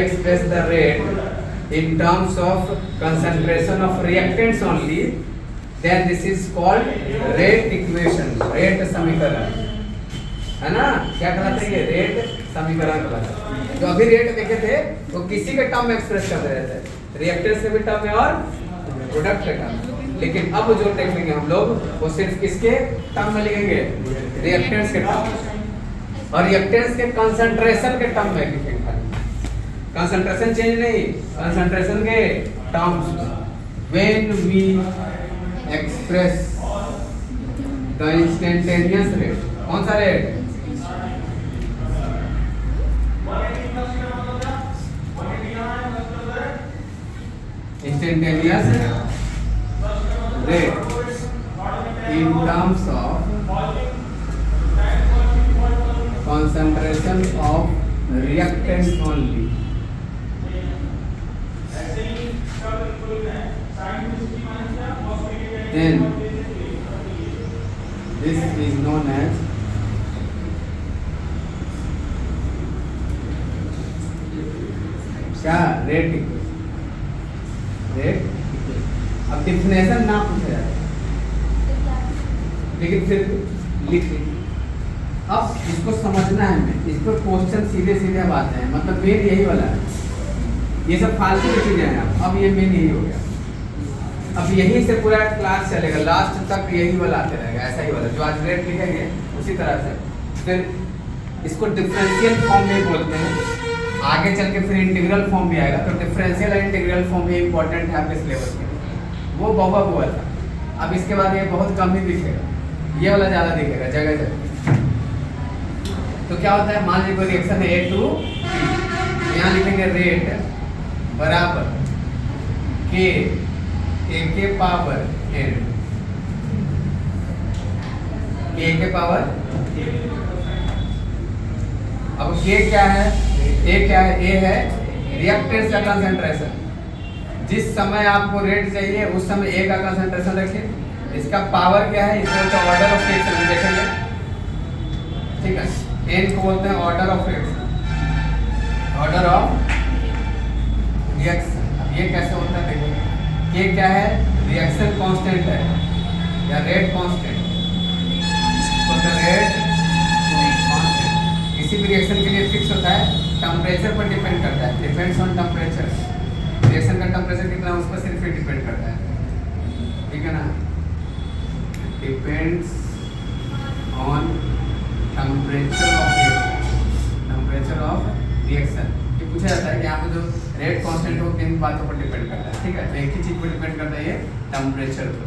express the rate in terms of concentration of reactants only, then this is called rate equation, rate समीकरण, है ना? क्या कहलाता है ये? रेट समीकरण कहलाता है। जो अभी रेट देखे थे वो किसी के टर्म में एक्सप्रेस कर रहे थे, रिएक्टेंट्स के भी टर्म में और प्रोडक्ट के टर्म। लेकिन अब जो लिखेंगे हम लोग वो सिर्फ किसके टर्म में लिखेंगे? रिएक्टेंट्स के टर्म, और रिएक्टेंट्स के कंसंट्रेशन के टर्म में लिखेंगे। कंसंट्रेशन चेंज नहीं, कंसंट्रेशन के terms. When we express the instantaneous rate, कौन सा rate? Instantaneous rate in terms of concentration of reactants only, then this is known as क्या? Rate equation. रेट अब डिफिनेशन ना पूछा जाए लेकिन फिर लिख ली। अब इसको समझना है हमें, इस पर क्वेश्चन सीधे सीधे अब आते हैं, मतलब मेन यही वाला है। ये सब फालतू की चीजें हैं। अब ये मेन यही हो गया। अब यही से पूरा क्लास चलेगा, लास्ट तक यही वाला आते रहेगा, ऐसा ही वाला जो आज रेट लिखेंगे उसी तरह से। फिर इसको डिफरेंशियल फॉर्म में बोलते हैं, आगे चल के फिर इंटीग्रल फॉर्म भी आएगा। तो डिफरेंशियल और इंटीग्रल फॉर्म भी इंपॉर्टेंट है आपके सिलेबस में। वो बहुआ हुआ था, अब इसके बाद ये बहुत कम ही दिखेगा, ये वाला ज़्यादा दिखेगा जगह जगह। तो क्या होता है, मान लीजिए कोई रिएक्शन है A to B, यहाँ लिखेंगे रेट बराबर K A के पावर N, K के पावर। अब K क्या है? A क्या है? A है रिएक्टेंट्स का कंसंट्रेशन। जिस समय आपको रेट चाहिए उस समय A का कंसंट्रेशन रखिए। इसका पावर क्या है? इसको बोलते हैं ऑर्डर ऑफ रिएक्शन, देखेंगे, ठीक है। N को बोलते हैं order of reaction, order of reaction. अब ये कैसे होता है देखिए। K क्या है? रिएक्शन कांस्टेंट है या रेट कांस्टेंट, रेट कांस्टेंट किसी भी रिएक्शन के लिए फिक्स होता है, टेम्परेचर पर डिपेंड करता है, डिपेंड्स ऑन टेम्परेचर। रिएक्शन का टेम्परेचर कितना है उस पर सिर्फ ही डिपेंड करता है, ठीक है ना? Depends on temperature of reaction, temperature of reaction. ये पूछा जाता है कि यहाँ पे जो रेट कांस्टेंट हो किन बातों पर डिपेंड करता है, ठीक है? तो एक ही चीज पर डिपेंड करता है, ये टेम्परेचर पर,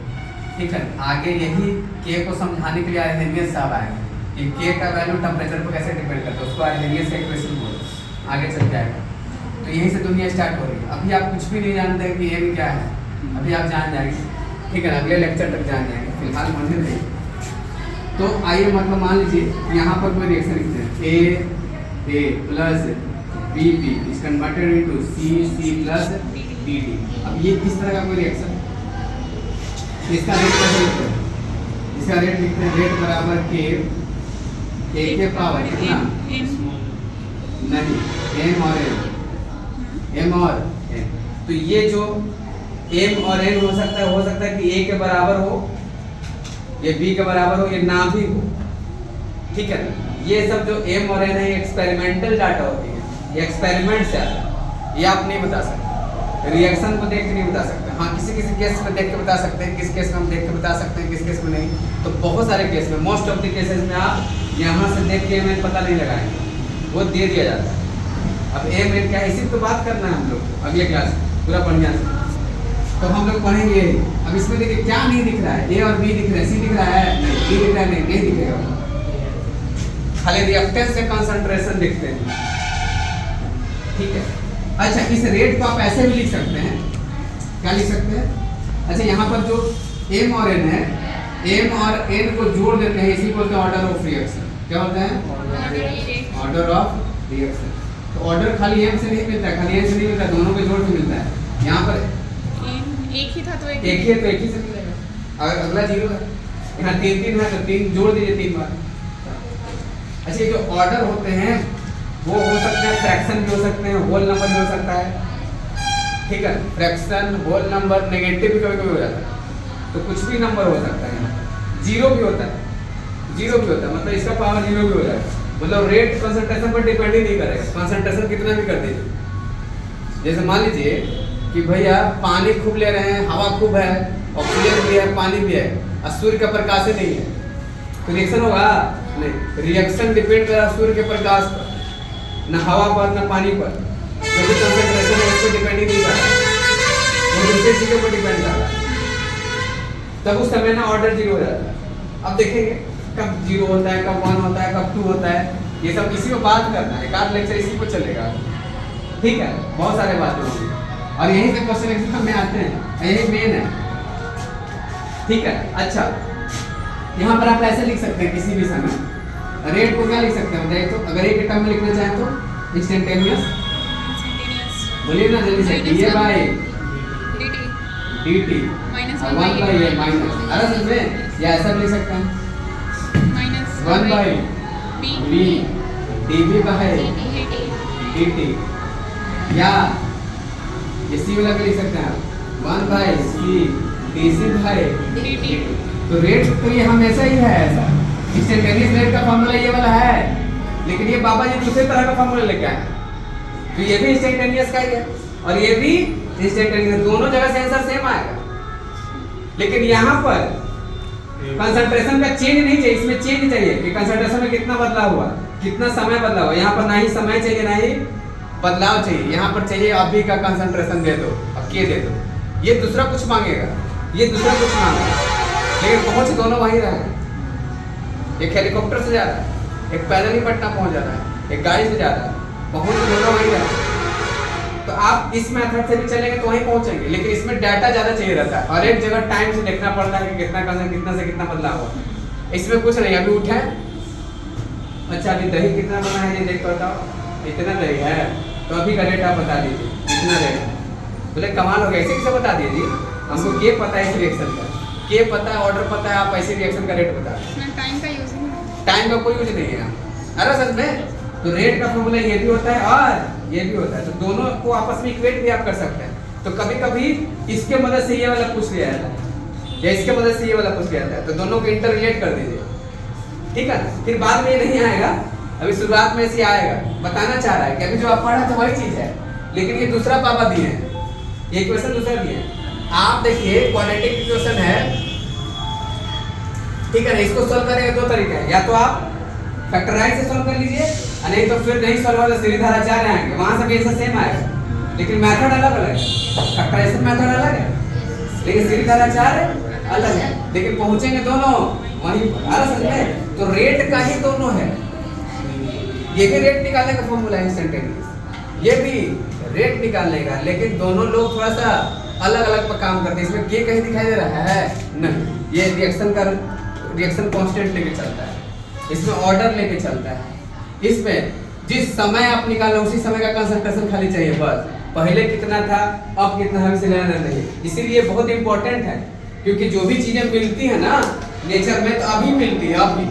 ठीक है। आगे यही K को समझाने के लिए आर्हेनियस साहब आएंगे कि K का वैल्यू टेम्परेचर पर कैसे डिपेंड करता है, उसको आर्हेनियस का इक्वेशन बोलते हैं, आगे चल जाएगा। तो यहीं से दुनिया स्टार्ट हो रही है। अभी आप कुछ भी नहीं जानते कि M क्या है, अभी आप जान जाएंगे, ठीक है ना? अगले लेक्चर तक जान जाएंगे, फिलहाल मंदिर नहीं। तो आइए, मतलब मान लीजिए यहाँ पर कोई रिएक्शन लिखते हैं A plus BP is converted into C plus BD। अब ये किस तरह का कोई रिएक्शन, इसका रेट कैसे लिखते हैं? इसका रेट लिखते हैं रेट बराबर K A के पावर कितना? नहीं, M और N। तो ये जो M और N हो सकता है कि A के बराबर हो, ये B के बराबर हो, ये ना भी हो, ठीक है ना? ये सब जो M और N है एक्सपेरिमेंटल डाटा होती है, ये एक्सपेरिमेंट से आता है, ये आप नहीं बता सकते, रिएक्शन को देख के नहीं बता सकते। हाँ, किसी किसी केस में देख के बता सकते हैं, किस केस में हम देख के बता सकते हैं, किस केस में नहीं। तो बहुत सारे केस में, मोस्ट ऑफ द केसेस में आप यहाँ से देख के M पता नहीं लगाएंगे, वो दे दिया जाता है। अब M क्या है, इसी तो बात करना है हम लोग को अगले क्लास में पूरा बढ़िया से। तो हम लोग पढ़ेंगे। अब इसमें देखिए क्या नहीं दिख रहा है, A और B दिख रहा है, C दिख रहा है नहीं, D दिख रहा है नहीं दिखेगा, खाली रिएक्टेंस के कंसंट्रेशन दिखते हैं, ठीक है। अच्छा, इस रेट को आप ऐसे भी लिख सकते हैं, क्या लिख सकते हैं? अच्छा, यहाँ पर जो M और N है, M और N को जोड़ देते हैं, इसी बोलते हैं ऑर्डर ऑफ रिएक्शन। क्या बोलते हैं? Order of reaction. तो ऑर्डर खाली M से नहीं मिलता है, खाली N से नहीं मिलता, दोनों के जोड़ से मिलता है। यहाँ पर एक ही था तो एक ही है तो एक ही से मिलेगा, अगर अगला जीरो है, यहाँ 3 है तो 3 जोड़ दीजिए 3 बार। अच्छा, जो ऑर्डर होते हैं वो हो सकते हैं फ्रैक्शन भी हो सकते हैं, होल नंबर भी हो सकता है, ठीक है। फ्रैक्शन, होल नंबर, नेगेटिव भी कभी कभी हो जाता है, तो कुछ भी नंबर हो सकता है। जीरो भी होता है, जीरो भी होता है, मतलब इसका पावर जीरो भी हो जाएगा। मतलब रेट कंसंट्रेशन पर डिपेंड ही नहीं करेगा, कंसंट्रेशन कितना भी कर दीजिए। जैसे मान लीजिए कि भैया पानी खूब ले रहे हैं, हवा खूब है, ऑक्सीजन भी है, पानी भी है, और सूर्य का प्रकाश ही नहीं है, तो रिएक्शन होगा नहीं। रिएक्शन डिपेंड कर रहा है सूर्य के प्रकाश पर, न हवा पर न पानी पर, क्योंकि कंसंट्रेशन है उस पर डिपेंड ही नहीं कर रहा, वो दूसरी चीजों पर डिपेंड कर रहा है। तब उस समय ना ऑर्डर जीरो हो जाता है। अब देखेंगे कब जीरो होता है, कब 1 होता है, कब 2 होता है, ये सब इसी में बात करना है। एक आध लेक्चर इसी पर चलेगा, ठीक है। बहुत सारे बातें होंगी और यही से क्वेश्चन एग्जाम में आते हैं, यही मेन है, ठीक है। अच्छा, यहाँ पर आप ऐसे लिख सकते हैं किसी भी समय रेट को क्या लिख सकते हैं बताइए तो, अगर एक टर्म में लिखना चाहें तो इंस्टेंटेनियस, बोलिए ना जल्दी से, D A by D T -1 1 by A minus, अरे समझ में, या ऐसा भी लिख सकते हैं 1 by B D B by D T, या इसी वाला भी लिख सकते हैं 1 by C D C by D T. तो रेट तो ये हमेशा ही है ऐसा, इंस्टेंटेनियस रेट का फॉर्मूला ये वाला है, लेकिन ये बाबा जी दूसरे तरह का फॉर्मूला लेके आए, तो ये भी इंस्टेंटेनियस का ही है और ये भी इंस्टेंटेनियस, दोनों जगह से आंसर सेम आएगा। लेकिन यहाँ पर कंसंट्रेशन का चेंज नहीं चाहिए, इसमें चेंज चाहिए कि कंसंट्रेशन में कितना बदलाव हुआ, कितना समय बदलाव हुआ। यहाँ पर ना ही समय चाहिए ना ही बदलाव चाहिए, यहाँ पर चाहिए अभी का कंसंट्रेशन दे दो, अब के दे दो, ये दूसरा कुछ मांगेगा, ये दूसरा कुछ मांगेगा, लेकिन पहुंच दोनों वहीं रहे हैं। एक हेलीकॉप्टर से जा रहा है, एक पैदल ही पटना पहुंच जा रहा है, एक गाड़ी से जा रहा है, पहुंच दोनों वहीं रहे हैं। तो आप इस मेथड से भी चलेंगे तो वहीं पहुंचेंगे, लेकिन इसमें डाटा ज़्यादा चाहिए रहता है और एक जगह टाइम से देखना पड़ता है कि कितना से कितना बदलाव हुआ। इसमें कुछ नहीं, अभी उठे, अच्छा अभी दही कितना बना है ये देख बताओ, इतना दही है, तो अभी का रेट आप बता दीजिए कितना रेट है। बोले कमाल हो गया, ऐसे कैसे बता दीजिए, हमको ये पता है इस रिएक्शन का, के पता है, ऑर्डर पता है, आप ऐसे रिएक्शन का रेट बता दें। टाइम का यूज नहीं, टाइम का कोई यूज नहीं है। अरे सच में तो रेट का फॉर्मूला ये भी होता है और ये भी होता है, तो दोनों को आपस में इक्वेट भी आप कर सकते हैं। तो कभी कभी इसके मदद से ये वाला पूछ लिया जाता है या इसके मदद से ये वाला पूछ लिया जाता है, तो दोनों को इंटर रिलेट कर दीजिए, ठीक है। फिर बाद में ये नहीं आएगा, अभी शुरुआत में ऐसे आएगा, बताना चाह रहा है कि अभी जो आप पढ़ा था वही चीज है, लेकिन ये दूसरा पापा दिए हैं, ये इक्वेशन दूसरा दिए हैं। आप देखिए क्वाड्रेटिक इक्वेशन है, ठीक है ना, इसको सॉल्व करने के दो तरीके हैं, या तो आप फैक्टराइज से सॉल्व कर लीजिए, नहीं तो फिर नहीं सॉल्व होगा तो सीरीधाराचार्य आएंगे, वहां से भी ऐसा सेम आएगा, लेकिन मेथड अलग अलग है। फैक्टराइजेशन मेथड अलग है, लेकिन सीरीधाराचार्य अलग है, लेकिन पहुंचेंगे दोनों वहीं पर। आ समझ में, तो रेट का ही दोनों है, ये भी रेट निकालने का फॉर्मूला है इंस्टेंटेनियस, ये भी रेट निकालने का, लेकिन दोनों लोग थोड़ा सा अलग अलग पर काम करते हैं। इसमें के कहीं दिखाई दे रहा है नहीं, ये रिएक्शन कांस्टेंट लेके चलता है, इसमें ऑर्डर लेके चलता है। इसमें जिस समय आप निकालो उसी समय का कंसंट्रेशन खाली चाहिए बस, पहले कितना था अब कितना है इसे लेना नहीं। इसीलिए बहुत इंपॉर्टेंट है, क्योंकि जो भी चीजें मिलती है ना नेचर में तो अभी मिलती है, अभी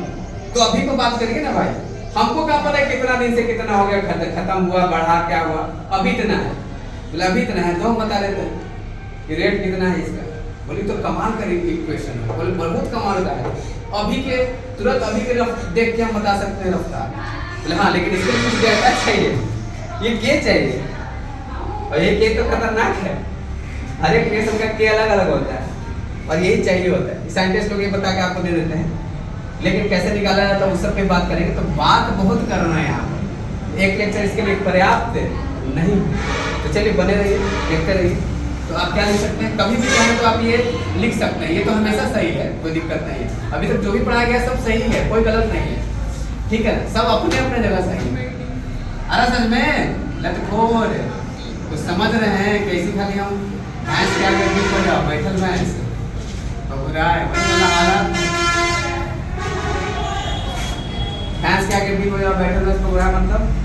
तो अभी को बात करेंगे ना भाई, हमको क्या पता है कितना दिन से कितना हो गया, खत्म हुआ, बढ़ा, क्या हुआ, अभी इतना है, बोले अभी इतना है, तो हम बता देते हैं कि रेट कितना है इसका। बोली तो कमाल का इक्वेशन है, बोले बहुत कमाल का है, अभी के तुरंत अभी के देख के हम बता सकते हैं रफ्तार। बोले हाँ, लेकिन इसके लिए कुछ डेटा चाहिए, ये के चाहिए, और ये के तो खतरनाक है, हर एक रिएक्शन का के अलग अलग होता है और यही चाहिए होता है। साइंटिस्ट लोग ये बता के आपको दे देते हैं, लेकिन कैसे निकाला जाता है उस सब पे बात करेंगे। तो बात बहुत करना है यहाँ पर, एक लेक्चर इसके लिए पर्याप्त नहीं, तो चलिए बने रहिए, देखते रहिए। तो आप क्या लिख सकते हैं, कभी भी चाहें तो आप ये लिख सकते हैं, ये तो हमेशा सही है, कोई दिक्कत नहीं है। अभी तक जो भी पढ़ाया गया सब सही है, कोई गलत नहीं है, ठीक है, सब अपने अपने जगह सही है। अरे सच में लतखोर कुछ समझ रहे हैं, कैसी खाली हम भैंस क्या करके पड़ जाओ, बैठल भैंस बुरा है हालत, भैंस क्या गिर गई हो जाओ बैठल भैंस को बुरा मतलब